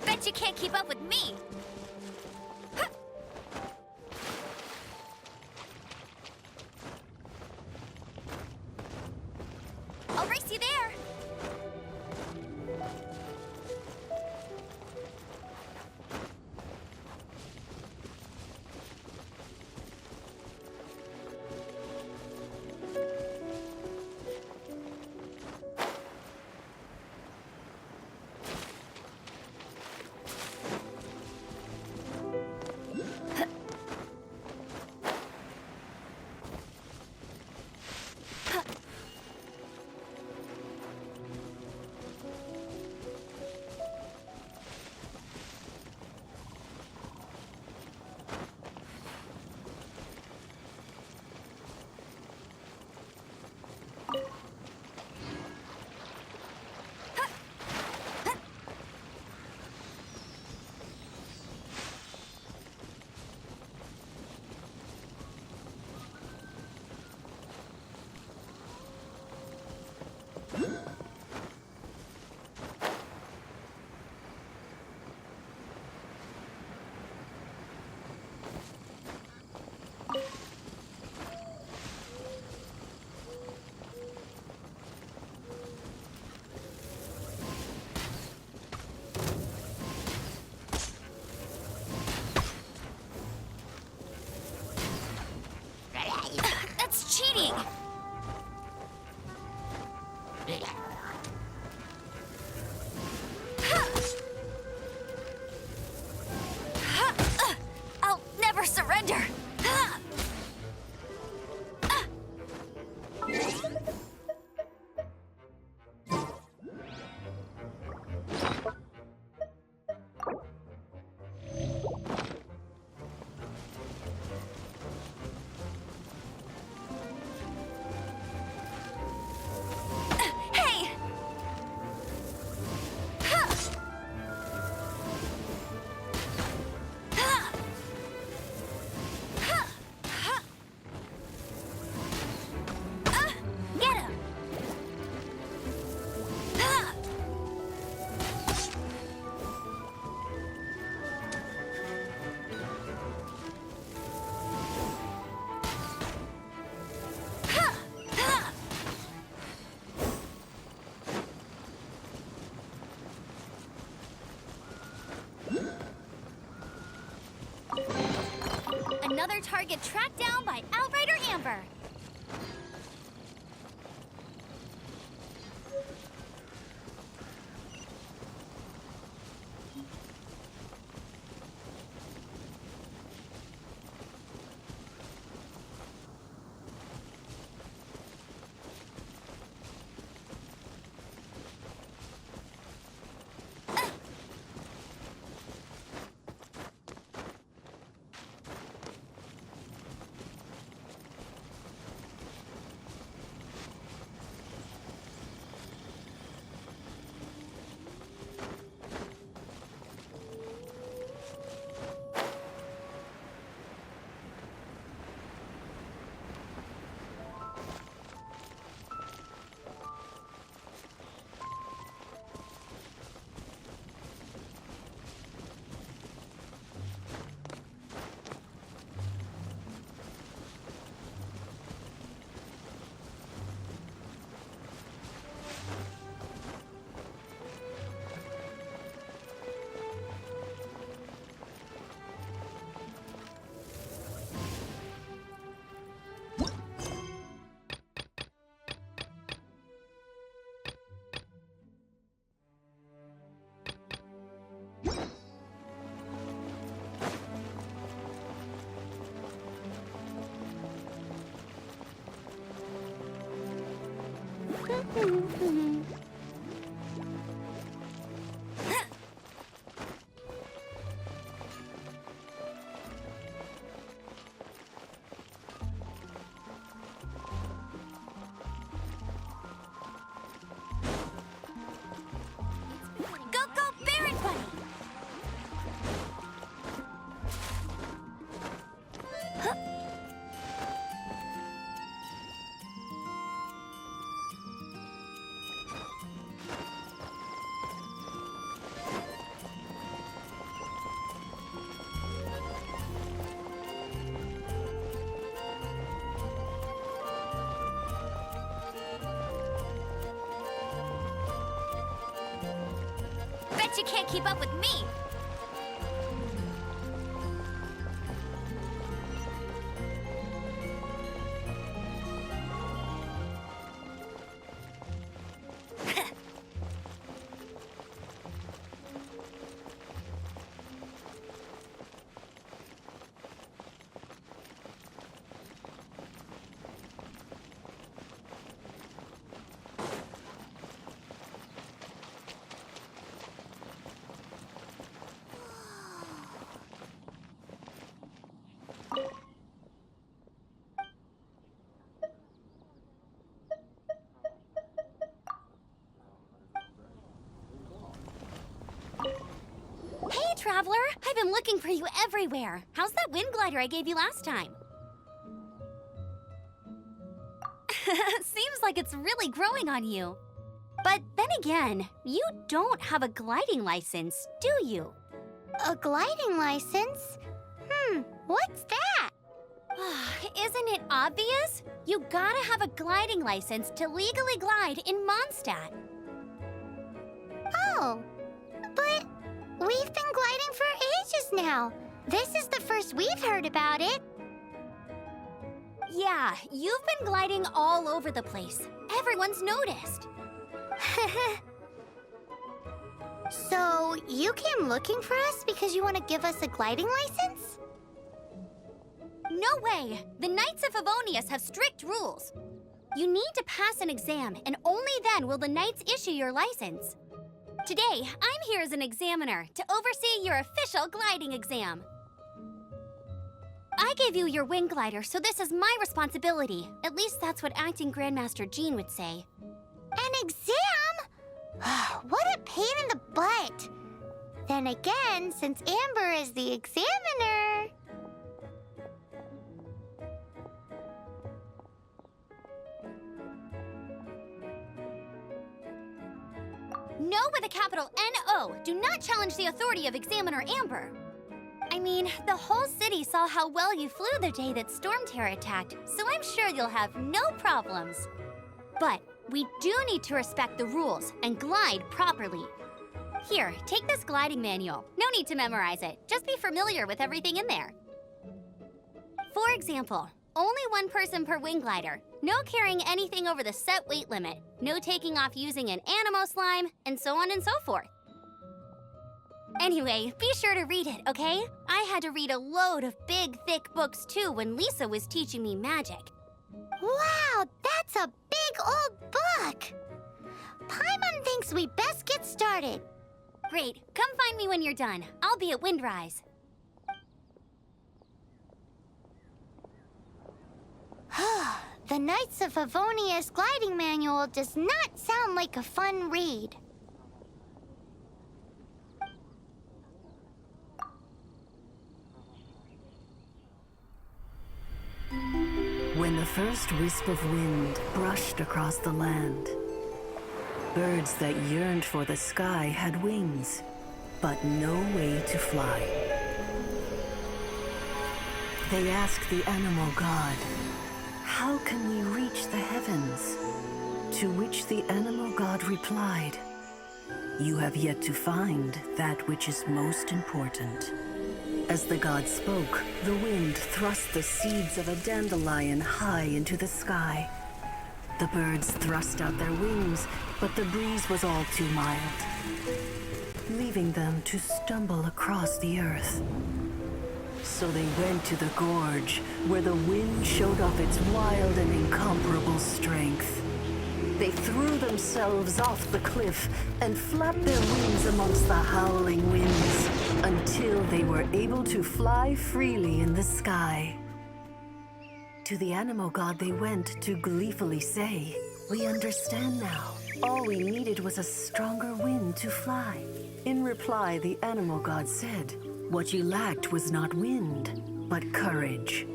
Bet you can't keep up with me! Huh. I'll race you there! That's cheating! I'll never surrender! Another target tracked down by Outrider Amber. Go, go, Baron Bunny! Huh? Bet you can't keep up with me! Hey, Traveler! I've been looking for you everywhere. How's that wind glider I gave you last time? Seems like it's really growing on you. But then again, you don't have a gliding license, do you? A gliding license? What's that? Isn't it obvious? You gotta have a gliding license to legally glide in Mondstadt. Oh, but we've been gliding for ages now. This is the first we've heard about it. Yeah, you've been gliding all over the place. Everyone's noticed. So, you came looking for us because you want to give us a gliding license? No way! The Knights of Favonius have strict rules. You need to pass an exam, and only then will the Knights issue your license. Today, I'm here as an examiner to oversee your official gliding exam. I gave you your wing glider, so this is my responsibility. At least that's what Acting Grandmaster Jean would say. An exam? What a pain in the butt. Then again, since Amber is the examiner... No with a capital N-O. Do not challenge the authority of Examiner Amber. I mean, the whole city saw how well you flew the day that Storm Terror attacked, so I'm sure you'll have no problems. But we do need to respect the rules and glide properly. Here, take this gliding manual. No need to memorize it. Just be familiar with everything in there. For example, only one person per wing glider. No carrying anything over the set weight limit. No taking off using an animo slime, and so on and so forth. Anyway, be sure to read it, okay? I had to read a load of big, thick books too when Lisa was teaching me magic. Wow, that's a big old book! Paimon thinks we best get started. Great, come find me when you're done. I'll be at Windrise. The Knights of Favonius gliding manual does not sound like a fun read. When the first wisp of wind brushed across the land, birds that yearned for the sky had wings, but no way to fly. They asked the animal god, "How can we reach the heavens?" To which the animal god replied, "You have yet to find that which is most important." As the god spoke, the wind thrust the seeds of a dandelion high into the sky. The birds thrust out their wings, but the breeze was all too mild, leaving them to stumble across the earth. So they went to the gorge, where the wind showed off its wild and incomparable strength. They threw themselves off the cliff and flapped their wings amongst the howling winds until they were able to fly freely in the sky. To the animal god they went to gleefully say, "We understand now. All we needed was a stronger wind to fly." In reply, the animal god said, "What you lacked was not wind, but courage.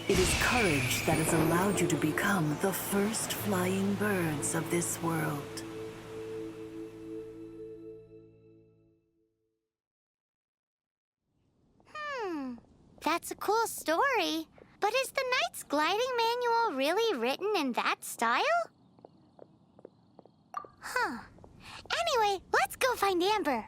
It is courage that has allowed you to become the first flying birds of this world." That's a cool story. But is the Knight's Gliding Manual really written in that style? Huh. Anyway, let's go find Amber.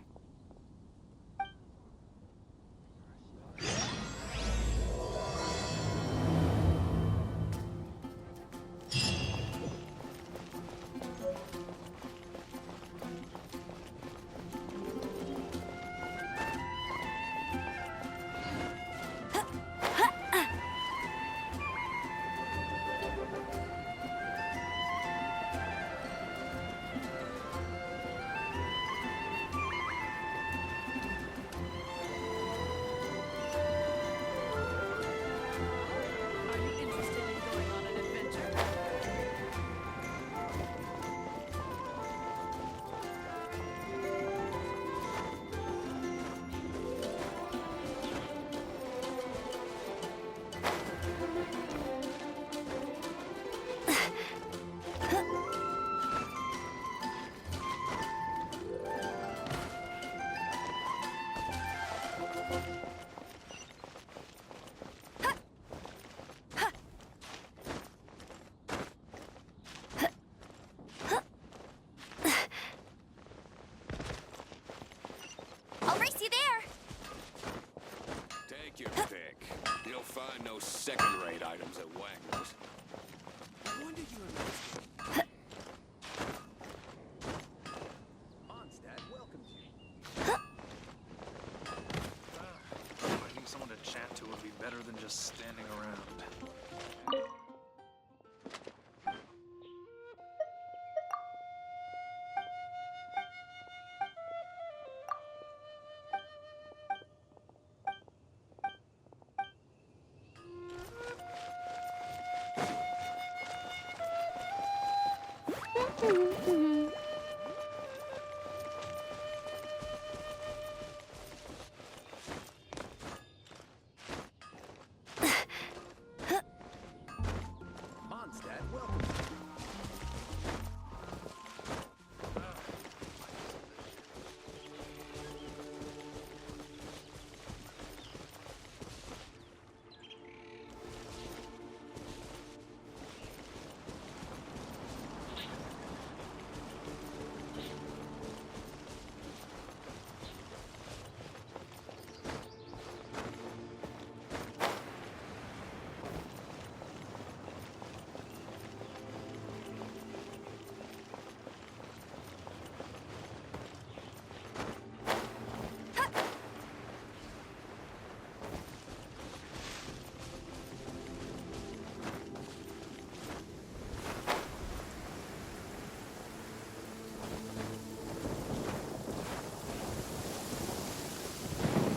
I'll race you there. Take your pick. You'll find no second-rate items at Wagner's. When did you enlist? Mondstadt welcomes you. Finding someone to chat to would be better than just standing around. Mondstadt welcomes you.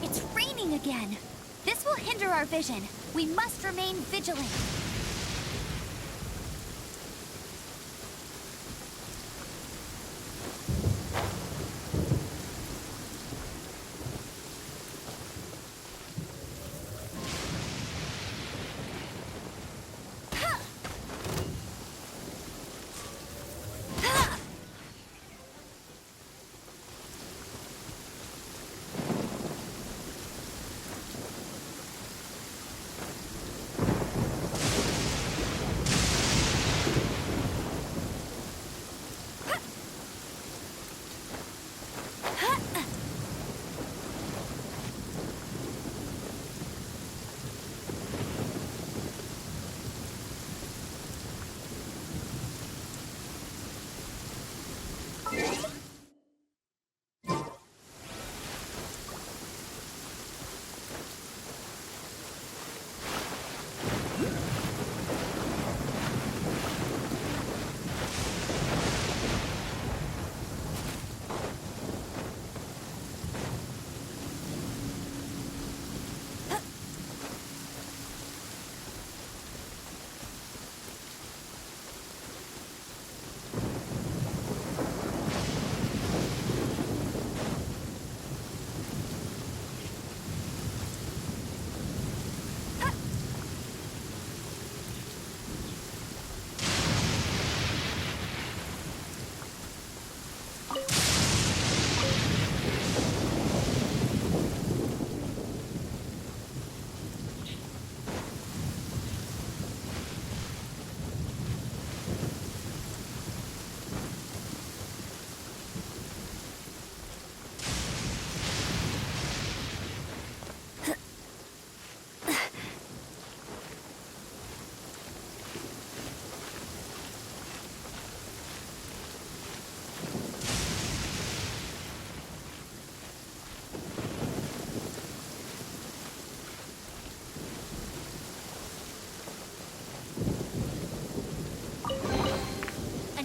It's raining again. This will hinder our vision. We must remain vigilant.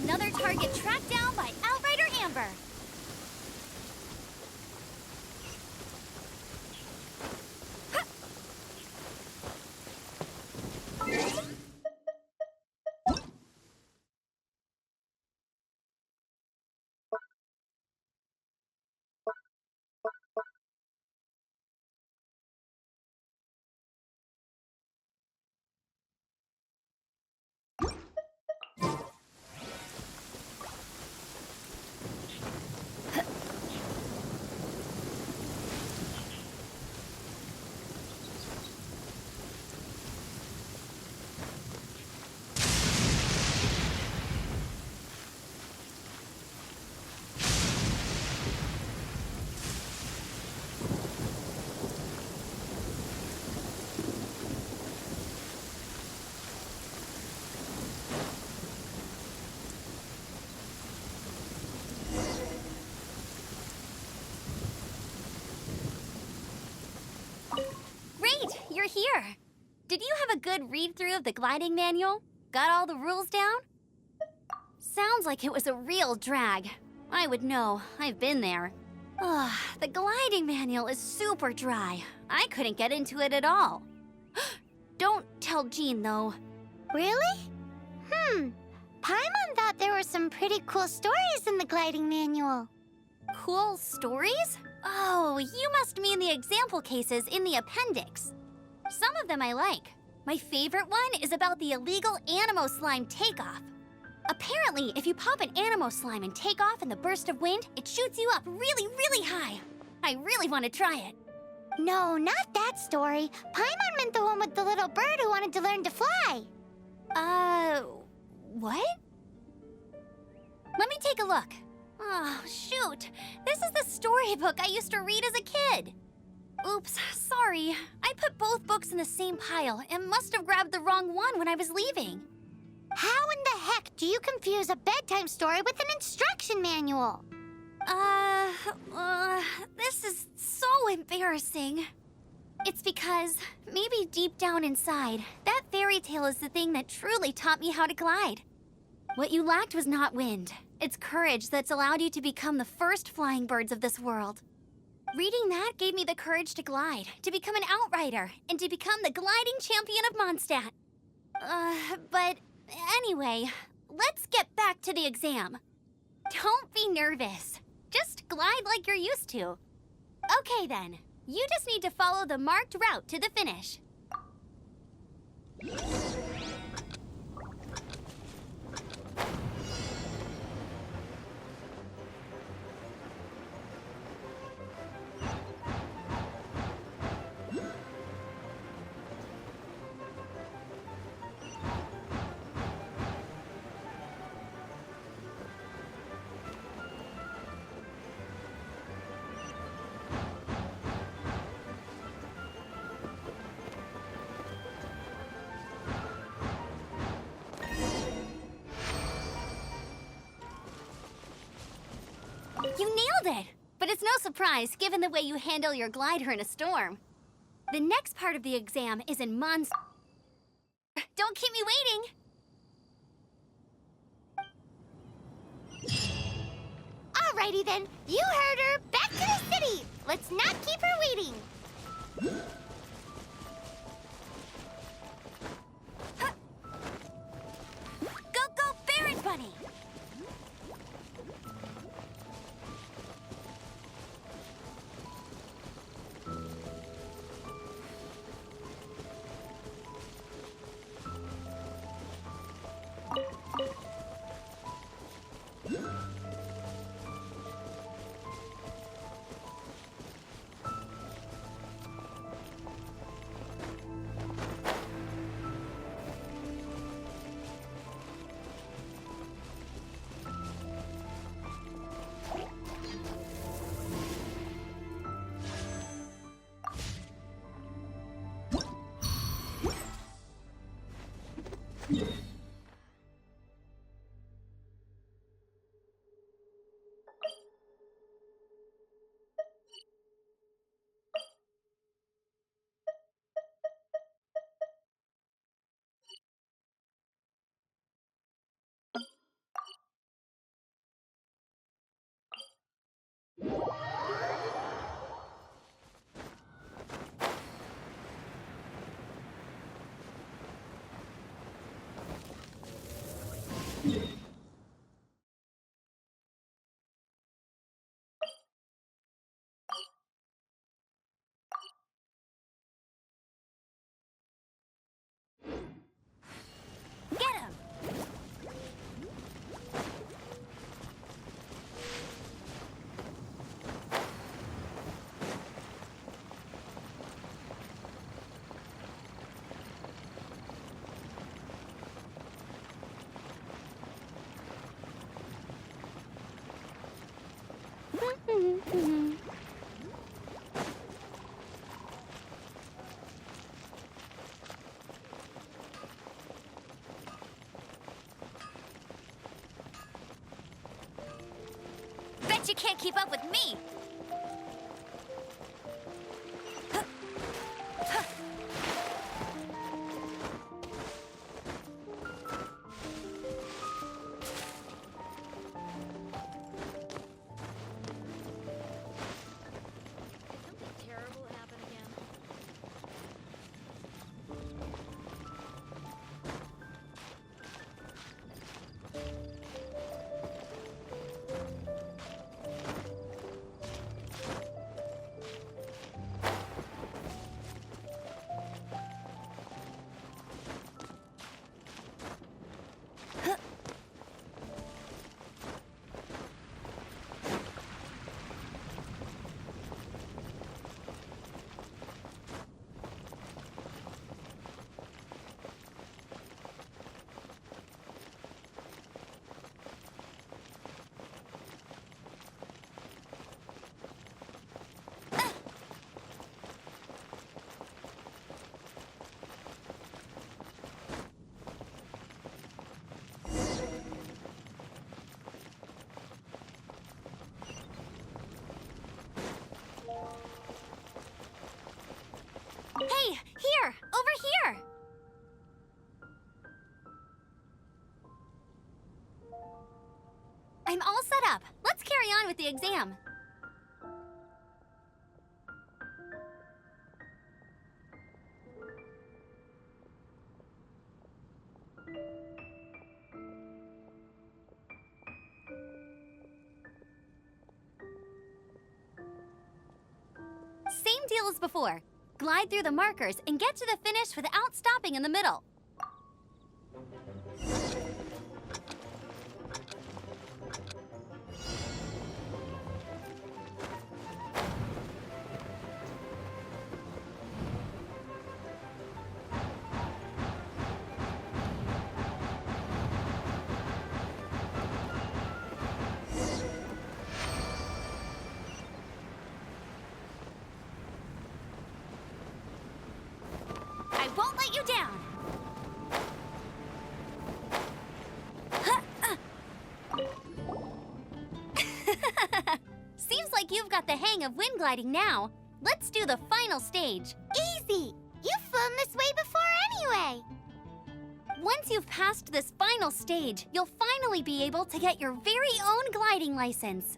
Another target tracked down by Outrider Amber. Great, you're here. Did you have a good read-through of the gliding manual? Got all the rules down? Sounds like it was a real drag. I would know. I've been there. Ugh, the gliding manual is super dry. I couldn't get into it at all. Don't tell Jean, though. Really? Paimon thought there were some pretty cool stories in the gliding manual. Cool stories? Oh, you must mean the example cases in the appendix. Some of them I like. My favorite one is about the illegal Animo Slime takeoff. Apparently, if you pop an Animo Slime and take off in the burst of wind, it shoots you up really, really high. I really want to try it. No, not that story. Paimon meant the one with the little bird who wanted to learn to fly. What? Let me take a look. Oh, shoot. This is the storybook I used to read as a kid. Oops, sorry. I put both books in the same pile and must have grabbed the wrong one when I was leaving. How in the heck do you confuse a bedtime story with an instruction manual? This is so embarrassing. It's because, maybe deep down inside, that fairy tale is the thing that truly taught me how to glide. What you lacked was not wind. It's courage that's allowed you to become the first flying birds of this world. Reading that gave me the courage to glide, to become an outrider, and to become the gliding champion of Mondstadt. But anyway, let's get back to the exam. Don't be nervous. Just glide like you're used to. Okay then, you just need to follow the marked route to the finish. You nailed it! But it's no surprise, given the way you handle your glider in a storm. The next part of the exam is in Mondstadt. Don't keep me waiting! Alrighty then, you heard her. Back to the city. Let's not keep her waiting. Go, go, Baron Bunny! Bet you can't keep up with me! Something terrible happened again. Hey, here! Over here! I'm all set up. Let's carry on with the exam. Same deal as before. Glide through the markers and get to the finish without stopping in the middle. I won't let you down! Seems like you've got the hang of wind gliding now. Let's do the final stage. Easy! You've flown this way before anyway! Once you've passed this final stage, you'll finally be able to get your very own gliding license.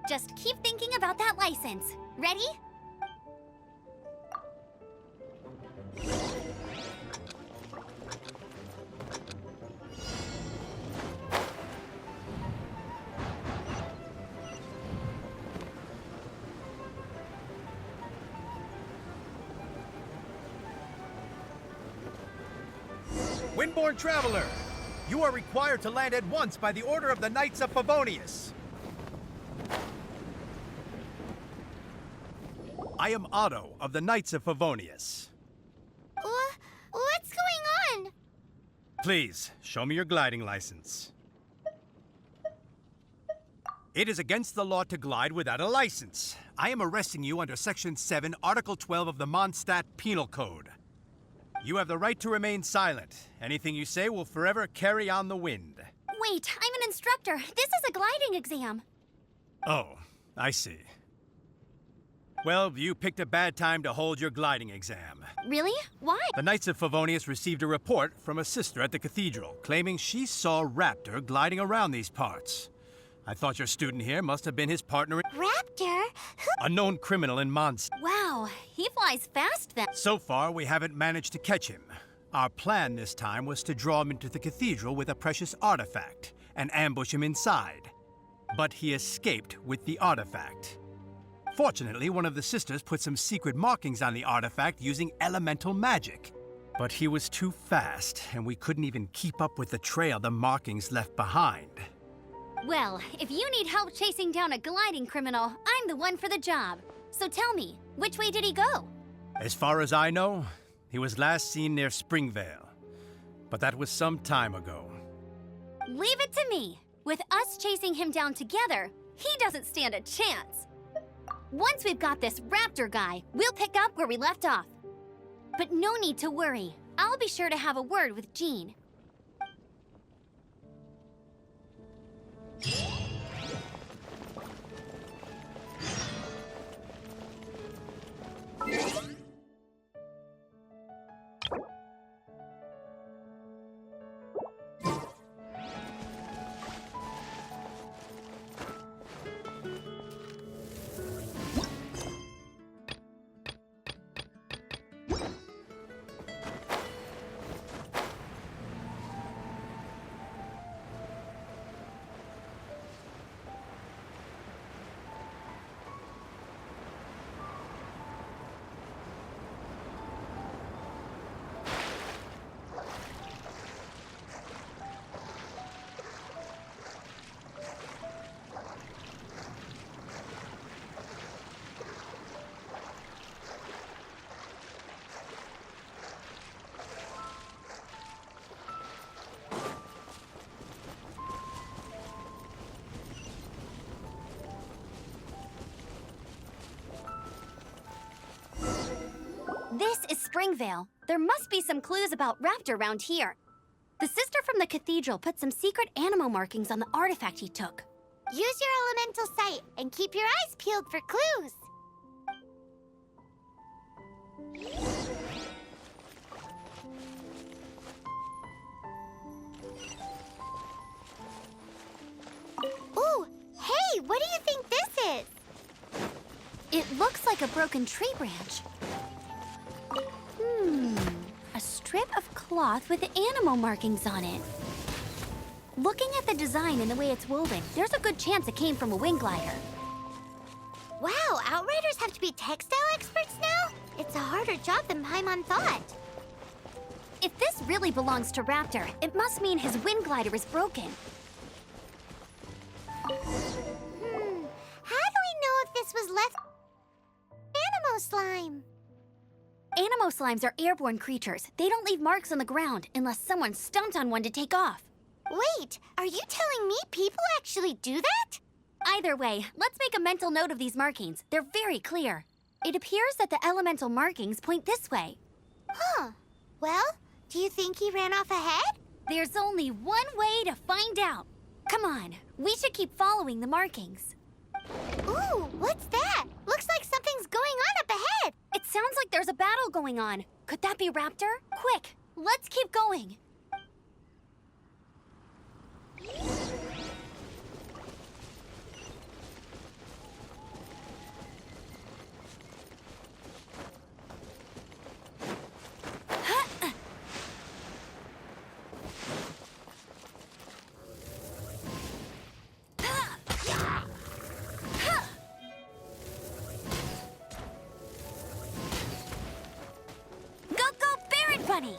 Just keep thinking about that license. Ready? Windborne Traveler, you are required to land at once by the order of the Knights of Favonius. I am Otto of the Knights of Favonius. What's going on? Please, show me your gliding license. It is against the law to glide without a license. I am arresting you under Section 7, Article 12 of the Mondstadt Penal Code. You have the right to remain silent. Anything you say will forever carry on the wind. Wait, I'm an instructor. This is a gliding exam. Oh, I see. Well, you picked a bad time to hold your gliding exam. Really? Why? The Knights of Favonius received a report from a sister at the cathedral claiming she saw Raptor gliding around these parts. I thought your student here must have been his partner, Raptor? a known criminal in Mondstadt. Wow, he flies fast then. So far, we haven't managed to catch him. Our plan this time was to draw him into the cathedral with a precious artifact and ambush him inside. But he escaped with the artifact. Fortunately, one of the sisters put some secret markings on the artifact using elemental magic. But he was too fast, and we couldn't even keep up with the trail the markings left behind. Well, if you need help chasing down a gliding criminal, I'm the one for the job. So tell me, which way did he go? As far as I know, he was last seen near Springvale. But that was some time ago. Leave it to me. With us chasing him down together, he doesn't stand a chance. Once we've got this Raptor guy, we'll pick up where we left off. But no need to worry. I'll be sure to have a word with Jean. This is Springvale. There must be some clues about Raptor around here. The sister from the cathedral put some secret animal markings on the artifact he took. Use your elemental sight and keep your eyes peeled for clues. Ooh, hey, what do you think this is? It looks like a broken tree branch. A strip of cloth with animal markings on it. Looking at the design and the way it's woven, there's a good chance it came from a wing glider. Wow, Outriders have to be textile experts now? It's a harder job than Paimon thought. If this really belongs to Raptor, it must mean his wind glider is broken. How do we know if this was left Animo slime? Animo slimes are airborne creatures. They don't leave marks on the ground unless someone stomped on one to take off. Wait, are you telling me people actually do that? Either way, let's make a mental note of these markings. They're very clear. It appears that the elemental markings point this way. Huh. Well, do you think he ran off ahead? There's only one way to find out. Come on, we should keep following the markings. Ooh, what's that? Looks like something's going on up ahead. It sounds like there's a battle going on. Could that be Raptor? Quick, let's keep going. Bunny!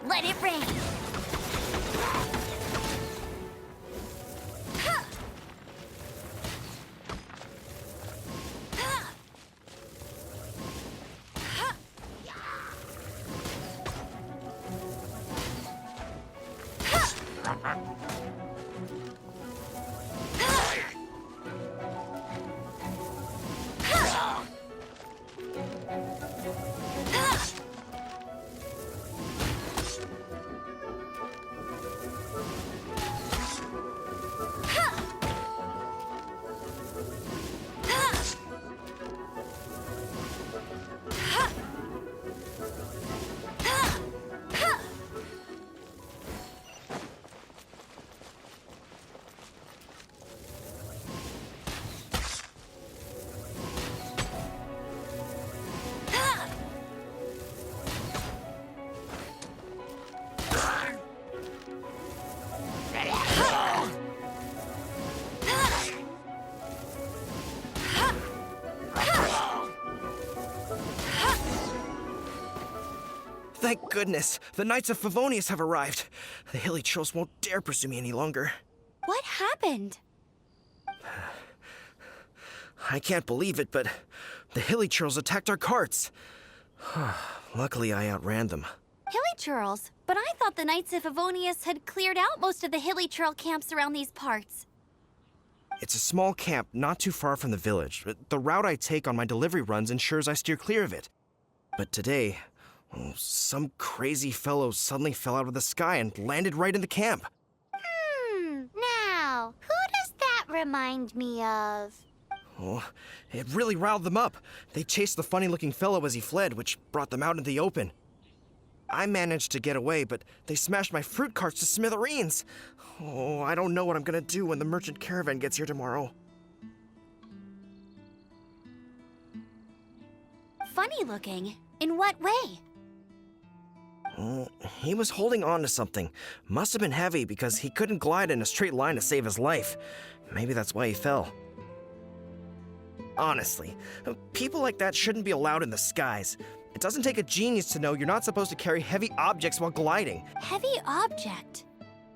Let it rain! Thank goodness, the Knights of Favonius have arrived. The hilly trolls won't dare pursue me any longer. What happened? I can't believe it, but the hilly trolls attacked our carts. Luckily, I outran them. Hilly churls? But I thought the Knights of Favonius had cleared out most of the hilly churl camps around these parts. It's a small camp not too far from the village. The route I take on my delivery runs ensures I steer clear of it. But today, some crazy fellow suddenly fell out of the sky and landed right in the camp. Now, who does that remind me of? Oh, it really riled them up. They chased the funny-looking fellow as he fled, which brought them out into the open. I managed to get away, but they smashed my fruit carts to smithereens. Oh, I don't know what I'm gonna do when the merchant caravan gets here tomorrow. Funny looking? In what way? He was holding on to something. Must have been heavy because he couldn't glide in a straight line to save his life. Maybe that's why he fell. Honestly, people like that shouldn't be allowed in the skies. It doesn't take a genius to know you're not supposed to carry heavy objects while gliding. Heavy object?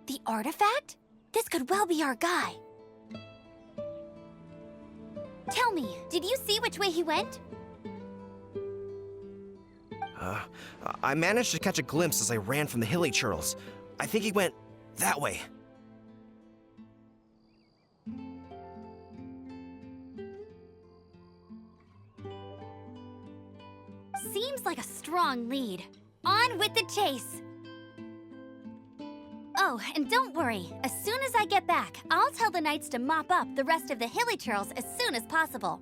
The artifact? This could well be our guy. Tell me, did you see which way he went? I managed to catch a glimpse as I ran from the hilly churls. I think he went that way. Seems like a strong lead. On with the chase! Oh, and don't worry. As soon as I get back, I'll tell the knights to mop up the rest of the hilly churls as soon as possible.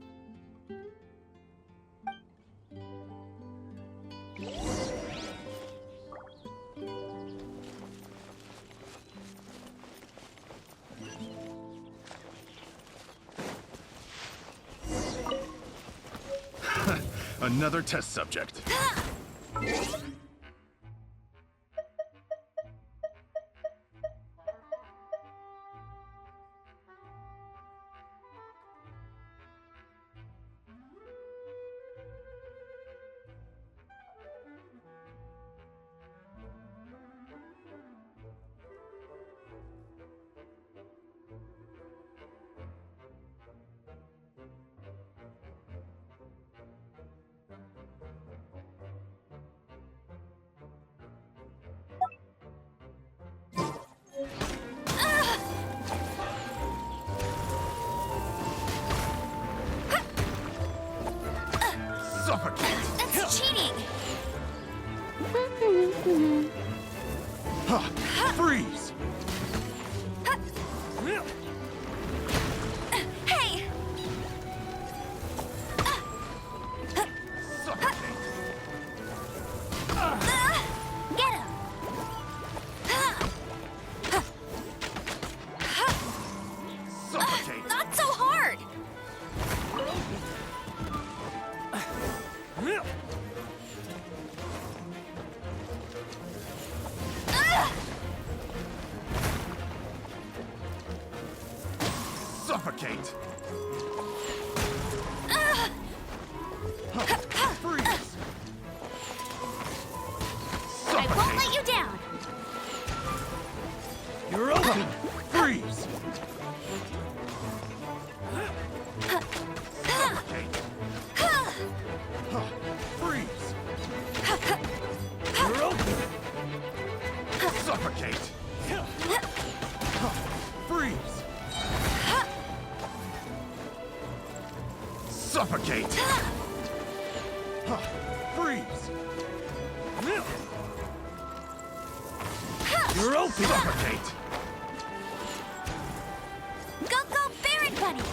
Another test subject. Suffocate! That's cheating! Freeze! Hey! Suffocate! Get him! Suffocate! Not so hard! Suffocate! Freeze! I won't let you down! You're open! Freeze! Suffocate! Freeze! You're open! Suffocate! Freeze! Suffocate! Freeze! You're open! Suffocate! Go, go, Barret Bunny!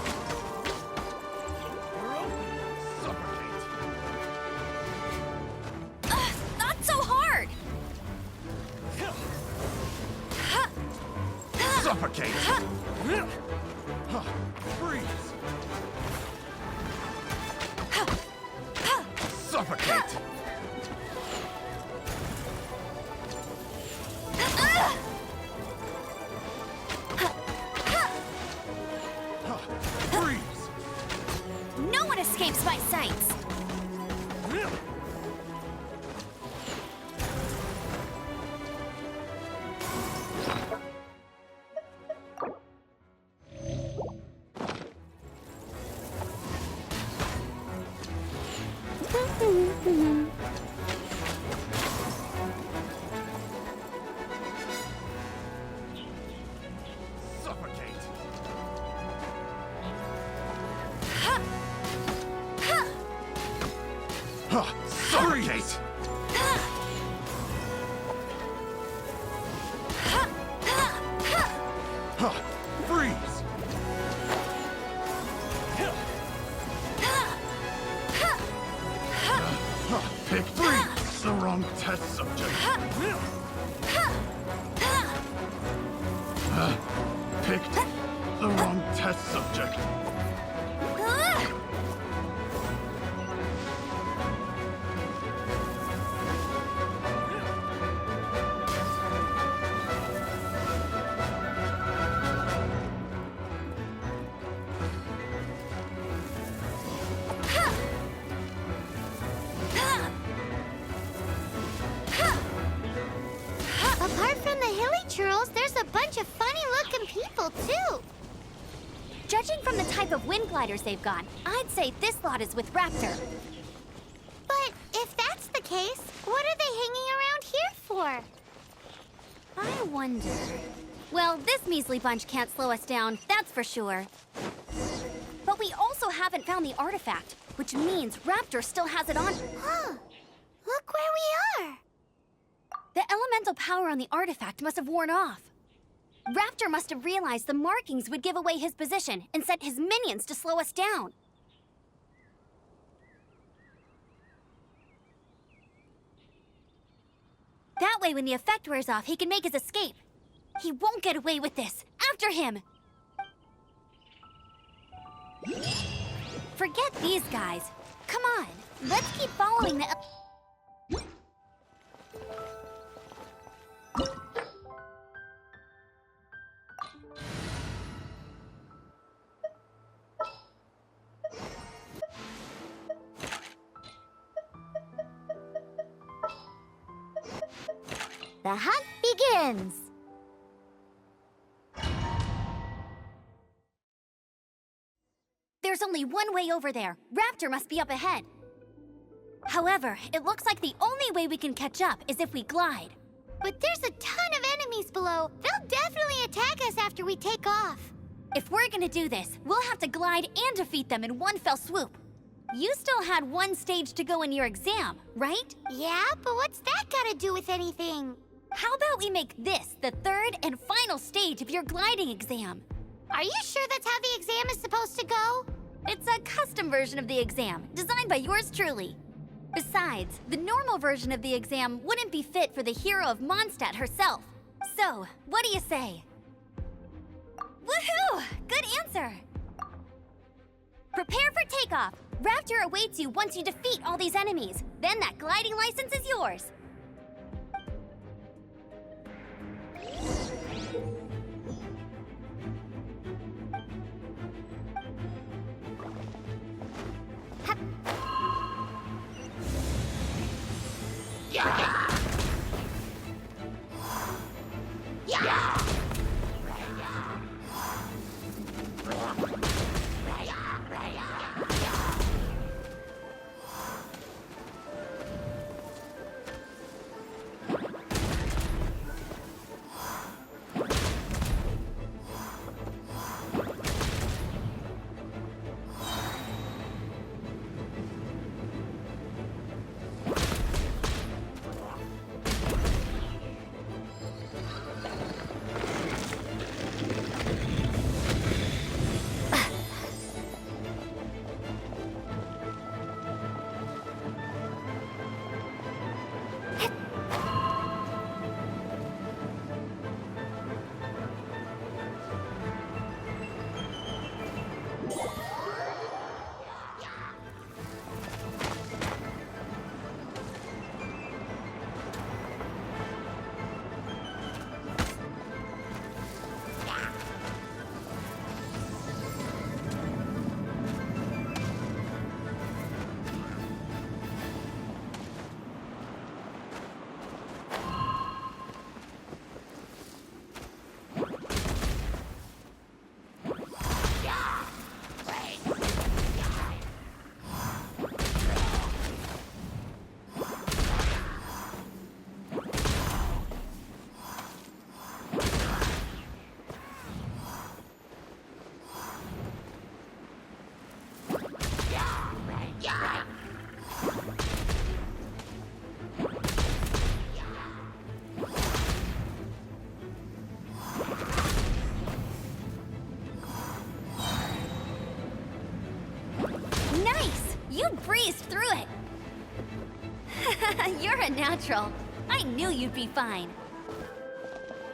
You're open! Suffocate! Not so hard! Suffocate! Freeze! Suffocate! Freeze! No one escapes my sights! Suffocate! Suffocate! Freeze! Pick three! The wrong test subject. Picked the wrong test subject. Apart from the hilly churls, there's a bunch of funny-looking people, too. Judging from the type of wind gliders they've got, I'd say this lot is with Raptor. But if that's the case, what are they hanging around here for? I wonder... Well, this measly bunch can't slow us down, that's for sure. But we also haven't found the artifact, which means Raptor still has it on. Huh. Look where we are. The elemental power on the artifact must have worn off. Raptor must have realized the markings would give away his position and sent his minions to slow us down. That way, when the effect wears off, he can make his escape. He won't get away with this. After him! Forget these guys. Come on, let's keep following the... The hunt begins. There's only one way over there. Raptor must be up ahead. However, it looks like the only way we can catch up is if we glide. But there's a ton of enemies below. They'll definitely attack us after we take off. If we're gonna do this, we'll have to glide and defeat them in one fell swoop. You still had one stage to go in your exam, right? Yeah, but what's that got to do with anything? How about we make this the third and final stage of your gliding exam? Are you sure that's how the exam is supposed to go? It's a custom version of the exam, designed by yours truly. Besides, the normal version of the exam wouldn't be fit for the hero of Mondstadt herself. So, what do you say? Woohoo! Good answer! Prepare for takeoff. Raptor awaits you once you defeat all these enemies. Then that gliding license is yours. You breezed through it! You're a natural. I knew you'd be fine.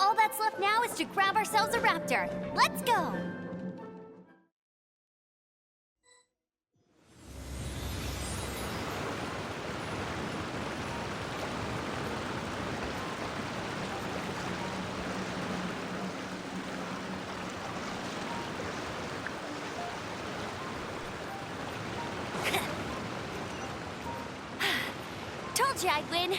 All that's left now is to grab ourselves a raptor. Let's go! Told you I'd win.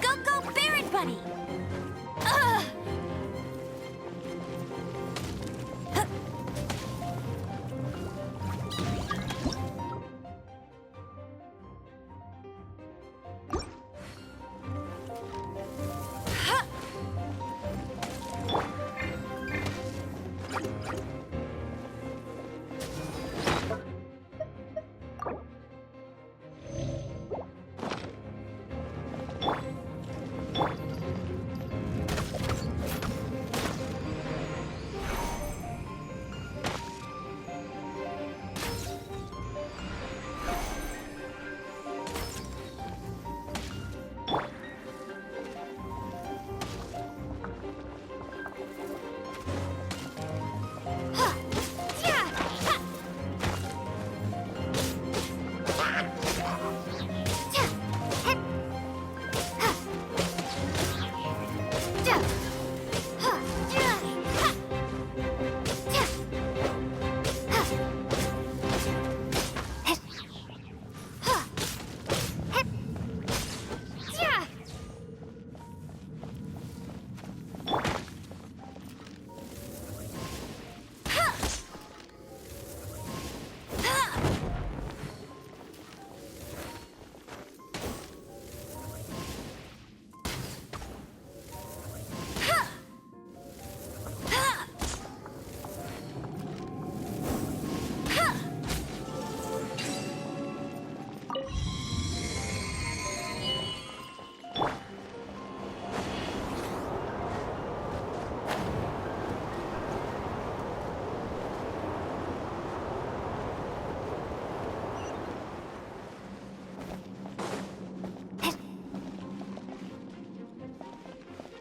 Go, go, Baron Buddy! Ugh.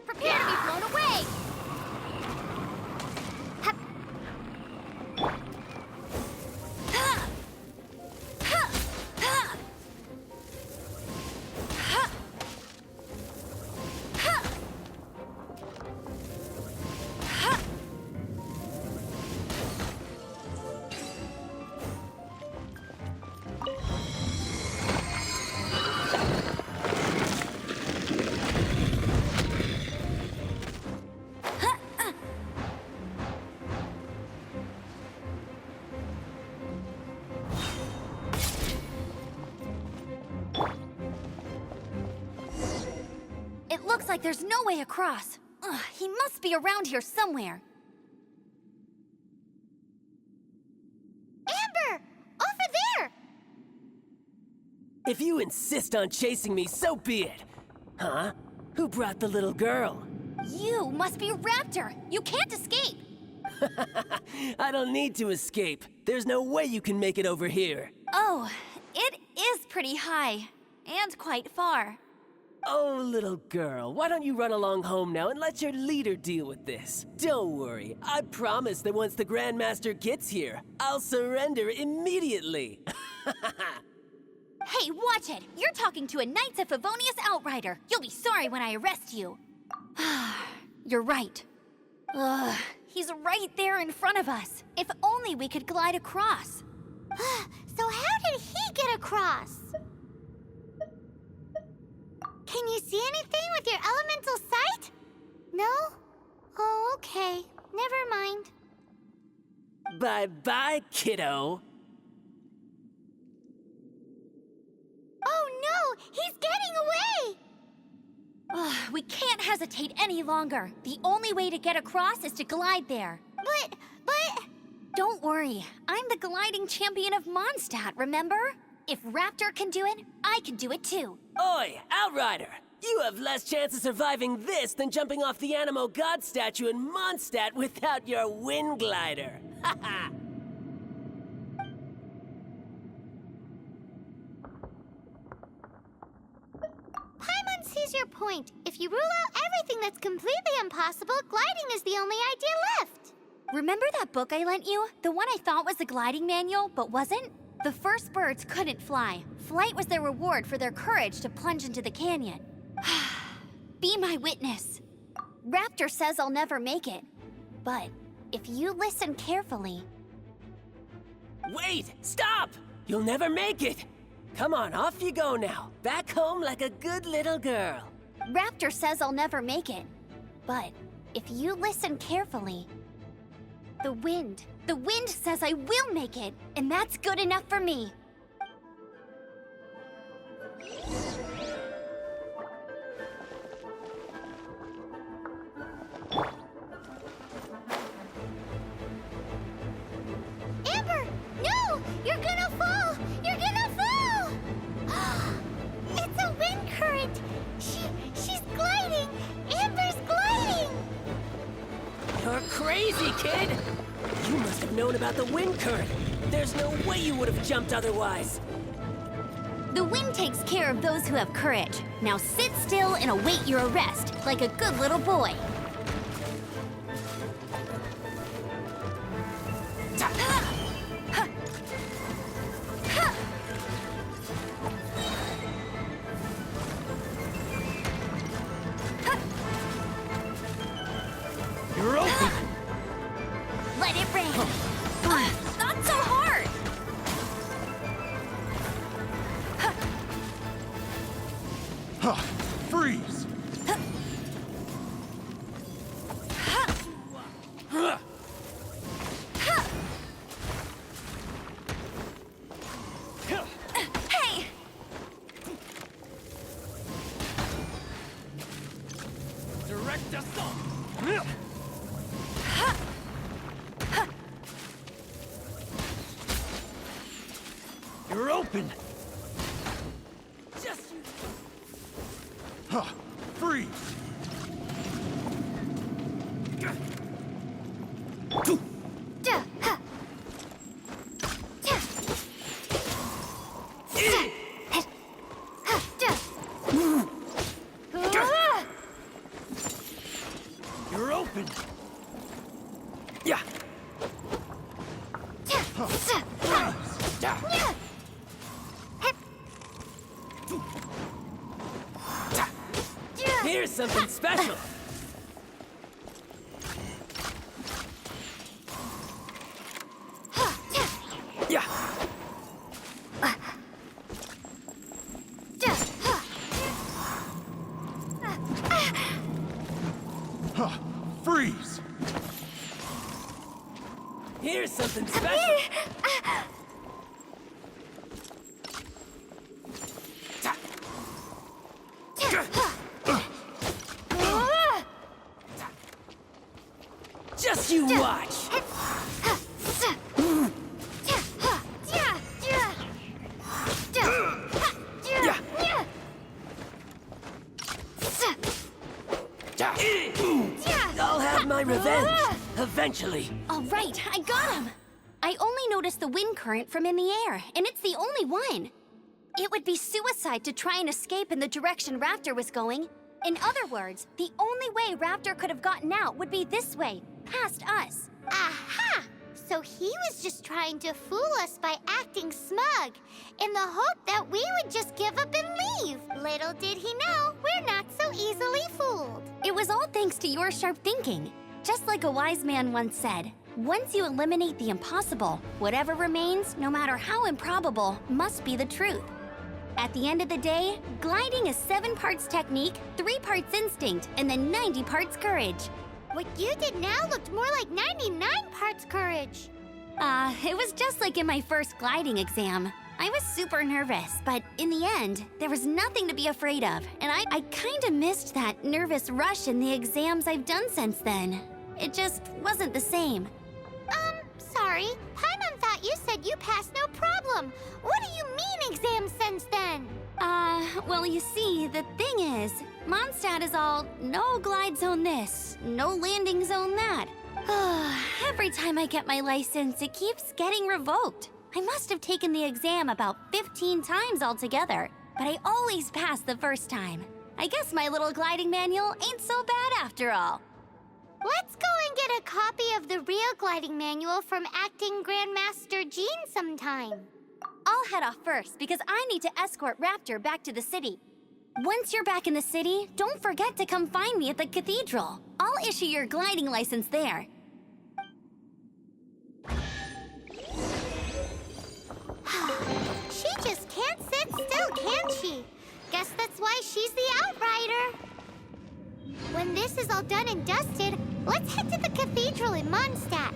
Prepare to be blown away! Hup. Ha! Ha! Ha! Ha! Ha! Ha! It looks like there's no way across. Ugh, he must be around here somewhere. Amber! Over there! If you insist on chasing me, so be it. Huh? Who brought the little girl? You must be Raptor. You can't escape. I don't need to escape. There's no way you can make it over here. Oh, it is pretty high. And quite far. Oh, little girl, why don't you run along home now and let your leader deal with this? Don't worry, I promise that once the Grandmaster gets here, I'll surrender immediately. Hey, watch it! You're talking to a Knights of Favonius outrider. You'll be sorry when I arrest you. You're right. Ugh, he's right there in front of us. If only we could glide across. So how did he get across? Can you see anything with your elemental sight? No? Oh, okay. Never mind. Bye-bye, kiddo. Oh no! He's getting away! Ugh, we can't hesitate any longer. The only way to get across is to glide there. But... Don't worry. I'm the gliding champion of Mondstadt, remember? If Raptor can do it, I can do it too. Oi, Outrider! You have less chance of surviving this than jumping off the Animo God statue in Mondstadt without your wind glider. Haha! Paimon sees your point. If you rule out everything that's completely impossible, gliding is the only idea left. Remember that book I lent you? The one I thought was the gliding manual, but wasn't? The first birds couldn't fly. Flight was their reward for their courage to plunge into the canyon. Be my witness. Raptor says I'll never make it. But if you listen carefully... Wait! Stop! You'll never make it! Come on, off you go now. Back home like a good little girl. Raptor says I'll never make it. But if you listen carefully, the wind says I will make it, and that's good enough for me. Amber, no! You're gonna fall! You're gonna fall! It's a wind current! She's gliding! Amber's gliding! You're crazy, kid! You must have known about the wind current. There's no way you would have jumped otherwise. The wind takes care of those who have courage. Now sit still and await your arrest, like a good little boy. You're open! Let it rain. Not so hard. Huh. Freeze! Hey! Direct assault! You're open! Just you. Huh. Freeze! Duh, huh. Duh. Duh. You're open! Yeah! Here's something special. Yeah! Huh. Freeze! Here's something special. Just you watch. I'll have my revenge eventually. All right, I got him. I only noticed the wind current from in the air, and it's the only one. It would be suicide to try and escape in the direction Raptor was going. In other words, the only way Raptor could have gotten out would be this way, past us. Aha! So he was just trying to fool us by acting smug, in the hope that we would just give up and leave. Little did he know, we're not so easily fooled. It was all thanks to your sharp thinking. Just like a wise man once said, once you eliminate the impossible, whatever remains, no matter how improbable, must be the truth. At the end of the day, gliding is 7 parts technique, 3 parts instinct, and then 90 parts courage. What you did now looked more like 99 parts courage. It was just like in my first gliding exam. I was super nervous, but in the end, there was nothing to be afraid of, and I kinda missed that nervous rush in the exams I've done since then. It just wasn't the same. Sorry. Paimon thought you said you passed no problem. What do you mean exams since then? Well, you see, the thing is, Mondstadt is all no glide zone this, no landing zone that. Every time I get my license, it keeps getting revoked. I must have taken the exam about 15 times altogether, but I always pass the first time. I guess my little gliding manual ain't so bad after all. Let's go and get a copy of the real gliding manual from Acting Grandmaster Jean sometime. I'll head off first because I need to escort Raptor back to the city. Once you're back in the city, don't forget to come find me at the cathedral. I'll issue your gliding license there. this is all done and dusted, let's head to the cathedral in Mondstadt.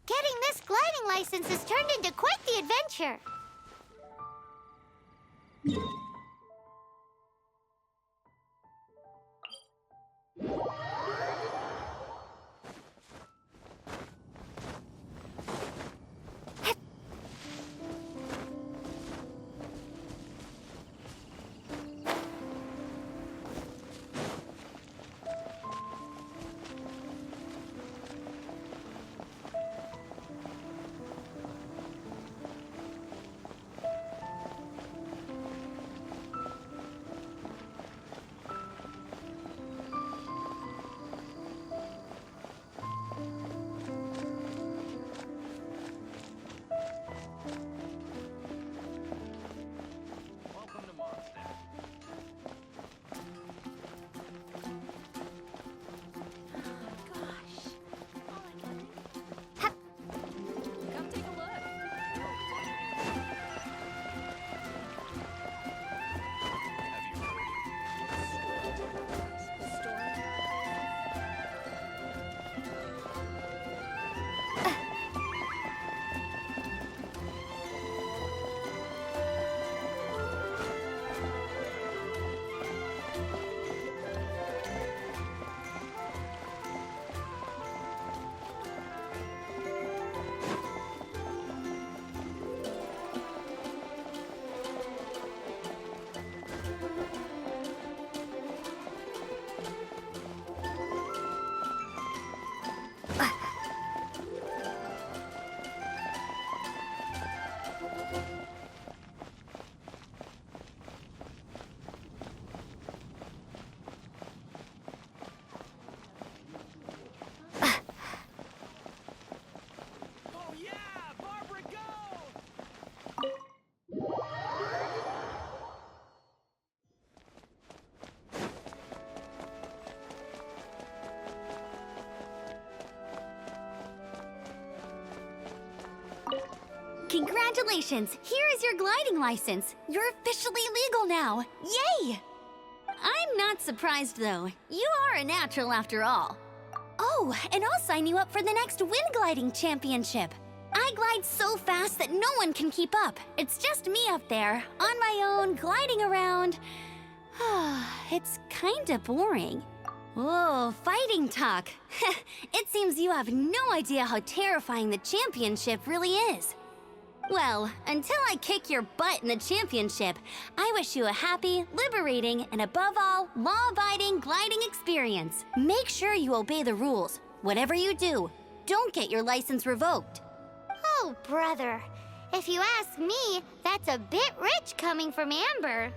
Getting this gliding license has turned into quite the adventure. Welcome to Mondstadt. Gosh. Oh my goodness. Hup. Come take a look. Oh yeah! Barbara, go! Congratulations! Here is your gliding license. You're officially legal now. Yay! I'm not surprised, though. You are a natural after all. Oh, and I'll sign you up for the next wind gliding championship. I glide so fast that no one can keep up. It's just me up there, on my own, gliding around. It's kinda boring. Whoa, fighting talk. It seems you have no idea how terrifying the championship really is. Well, until I kick your butt in the championship, I wish you a happy, liberating, and above all, law-abiding gliding experience. Make sure you obey the rules. Whatever you do, don't get your license revoked. Oh, brother. If you ask me, that's a bit rich coming from Amber.